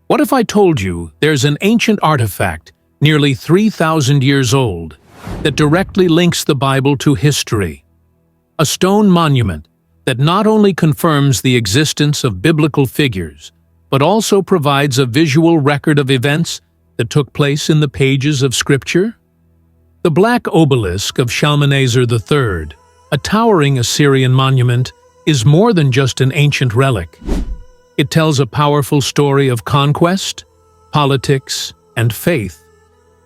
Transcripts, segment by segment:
What if I told you there's an ancient artifact, nearly 3,000 years old, that directly links the Bible to history? A stone monument that not only confirms the existence of biblical figures, but also provides a visual record of events that took place in the pages of Scripture? The Black Obelisk of Shalmaneser III, a towering Assyrian monument, is more than just an ancient relic. It tells a powerful story of conquest, politics, and faith,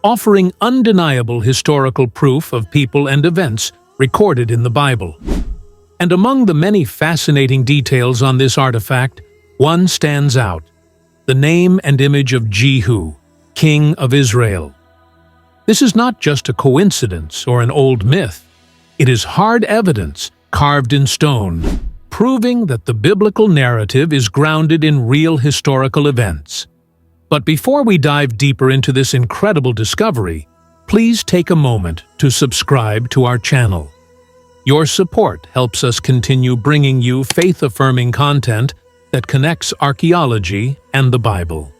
offering undeniable historical proof of people and events recorded in the Bible. And among the many fascinating details on this artifact, one stands out: the name and image of Jehu, King of Israel. This is not just a coincidence or an old myth. It is hard evidence carved in stone, proving that the biblical narrative is grounded in real historical events. But before we dive deeper into this incredible discovery, please take a moment to subscribe to our channel. Your support helps us continue bringing you faith-affirming content that connects archaeology and the Bible.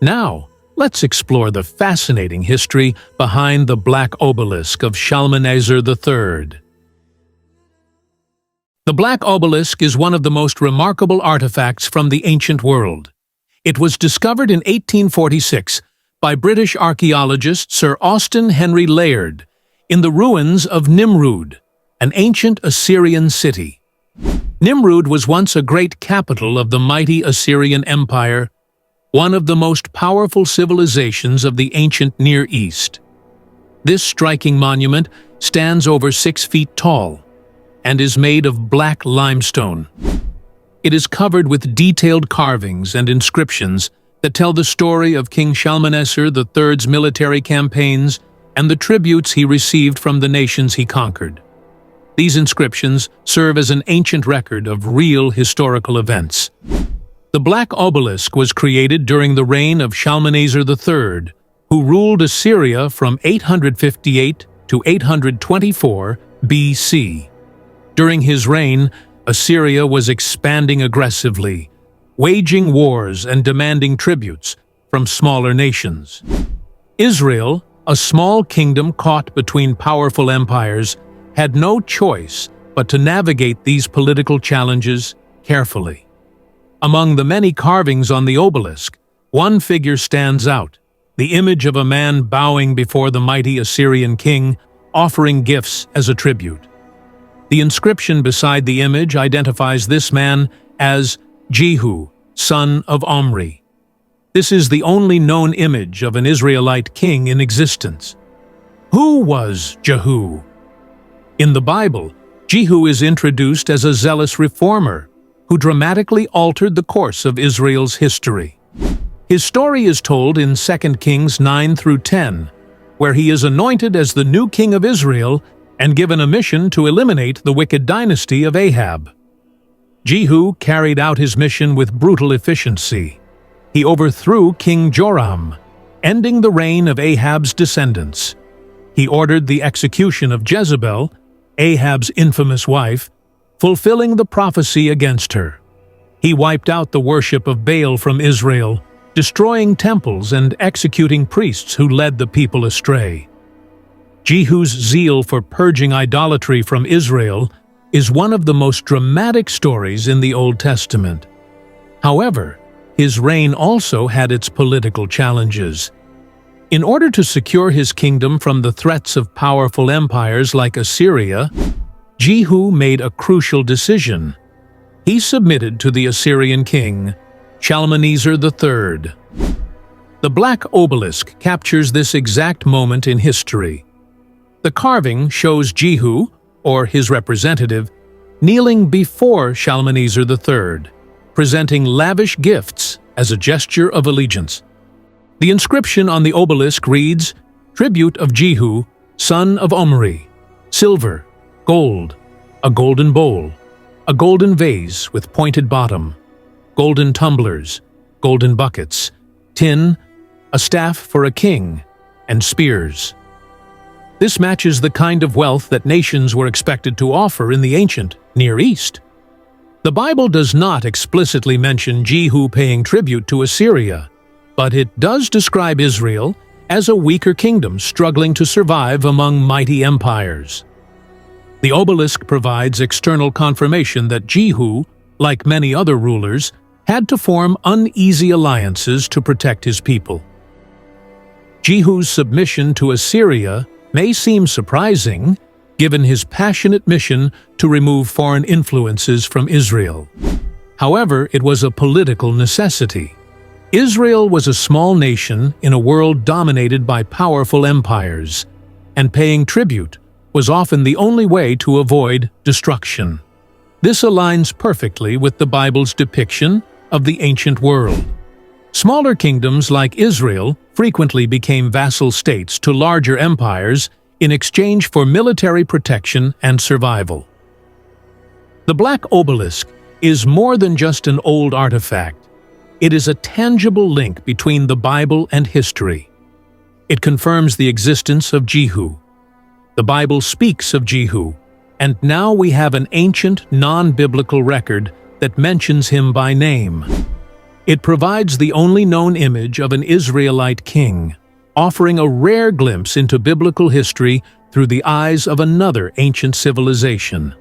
Now, let's explore the fascinating history behind the Black Obelisk of Shalmaneser III. The Black Obelisk is one of the most remarkable artifacts from the ancient world. It was discovered in 1846 by British archaeologist Sir Austen Henry Layard in the ruins of Nimrud, an ancient Assyrian city. Nimrud was once a great capital of the mighty Assyrian Empire, one of the most powerful civilizations of the ancient Near East. This striking monument stands over 6 feet tall and is made of black limestone. It is covered with detailed carvings and inscriptions that tell the story of King Shalmaneser III's military campaigns and the tributes he received from the nations he conquered. These inscriptions serve as an ancient record of real historical events. The Black Obelisk was created during the reign of Shalmaneser III, who ruled Assyria from 858 to 824 BC. During his reign, Assyria was expanding aggressively, waging wars and demanding tributes from smaller nations. Israel, a small kingdom caught between powerful empires, had no choice but to navigate these political challenges carefully. Among the many carvings on the obelisk, one figure stands out: the image of a man bowing before the mighty Assyrian king, offering gifts as a tribute. The inscription beside the image identifies this man as Jehu, son of Omri. This is the only known image of an Israelite king in existence. Who was Jehu? In the Bible, Jehu is introduced as a zealous reformer who dramatically altered the course of Israel's history. His story is told in 2 Kings 9 through 10, where he is anointed as the new king of Israel and given a mission to eliminate the wicked dynasty of Ahab. Jehu carried out his mission with brutal efficiency. He overthrew King Joram, ending the reign of Ahab's descendants. He ordered the execution of Jezebel, Ahab's infamous wife, fulfilling the prophecy against her. He wiped out the worship of Baal from Israel, destroying temples and executing priests who led the people astray. Jehu's zeal for purging idolatry from Israel is one of the most dramatic stories in the Old Testament. However, his reign also had its political challenges. In order to secure his kingdom from the threats of powerful empires like Assyria, Jehu made a crucial decision. He submitted to the Assyrian king, Shalmaneser III. The Black Obelisk captures this exact moment in history. The carving shows Jehu, or his representative, kneeling before Shalmaneser III, presenting lavish gifts as a gesture of allegiance. The inscription on the obelisk reads, "Tribute of Jehu, son of Omri, silver, gold, a golden bowl, a golden vase with pointed bottom, golden tumblers, golden buckets, tin, a staff for a king, and spears." This matches the kind of wealth that nations were expected to offer in the ancient Near East. The Bible does not explicitly mention Jehu paying tribute to Assyria. but it does describe Israel as a weaker kingdom struggling to survive among mighty empires. The obelisk provides external confirmation that Jehu, like many other rulers, had to form uneasy alliances to protect his people. Jehu's submission to Assyria may seem surprising, given his passionate mission to remove foreign influences from Israel. However, it was a political necessity. Israel was a small nation in a world dominated by powerful empires, and paying tribute was often the only way to avoid destruction. This aligns perfectly with the Bible's depiction of the ancient world. Smaller kingdoms like Israel frequently became vassal states to larger empires in exchange for military protection and survival. The Black Obelisk is more than just an old artifact. It is a tangible link between the Bible and history. It confirms the existence of Jehu. The Bible speaks of Jehu, and now we have an ancient, non-biblical record that mentions him by name. It provides the only known image of an Israelite king, offering a rare glimpse into biblical history through the eyes of another ancient civilization.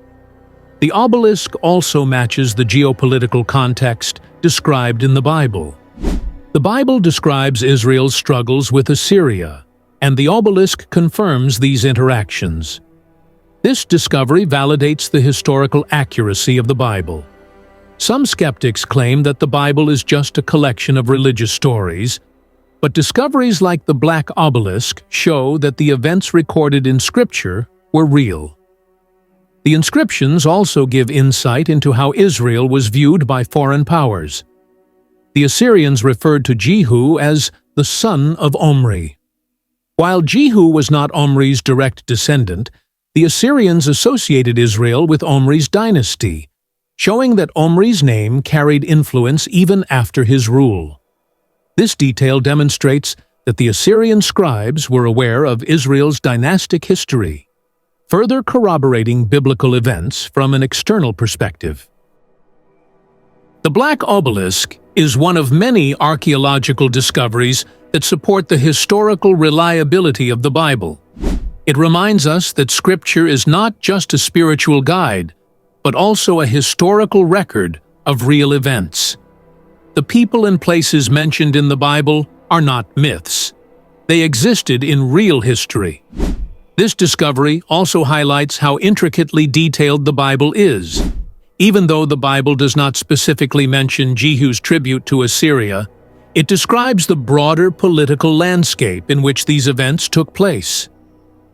The obelisk also matches the geopolitical context described in the Bible. The Bible describes Israel's struggles with Assyria, and the obelisk confirms these interactions. This discovery validates the historical accuracy of the Bible. Some skeptics claim that the Bible is just a collection of religious stories, but discoveries like the Black Obelisk show that the events recorded in Scripture were real. The inscriptions also give insight into how Israel was viewed by foreign powers. The Assyrians referred to Jehu as the son of Omri. While Jehu was not Omri's direct descendant, the Assyrians associated Israel with Omri's dynasty, showing that Omri's name carried influence even after his rule. This detail demonstrates that the Assyrian scribes were aware of Israel's dynastic history, further corroborating biblical events from an external perspective. The Black Obelisk is one of many archaeological discoveries that support the historical reliability of the Bible. It reminds us that Scripture is not just a spiritual guide, but also a historical record of real events. The people and places mentioned in the Bible are not myths. They existed in real history. This discovery also highlights how intricately detailed the Bible is. Even though the Bible does not specifically mention Jehu's tribute to Assyria, it describes the broader political landscape in which these events took place.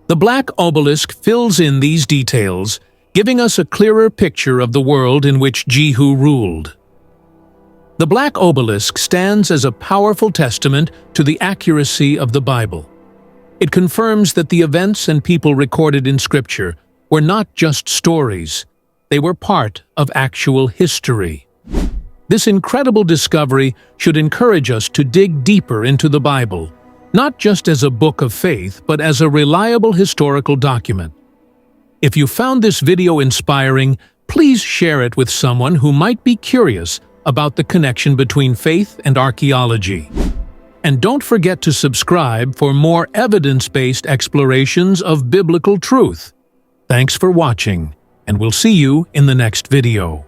The Black Obelisk fills in these details, giving us a clearer picture of the world in which Jehu ruled. The Black Obelisk stands as a powerful testament to the accuracy of the Bible. It confirms that the events and people recorded in Scripture were not just stories, they were part of actual history. This incredible discovery should encourage us to dig deeper into the Bible, not just as a book of faith, but as a reliable historical document. If you found this video inspiring, please share it with someone who might be curious about the connection between faith and archaeology. And don't forget to subscribe for more evidence-based explorations of biblical truth. Thanks for watching, and we'll see you in the next video.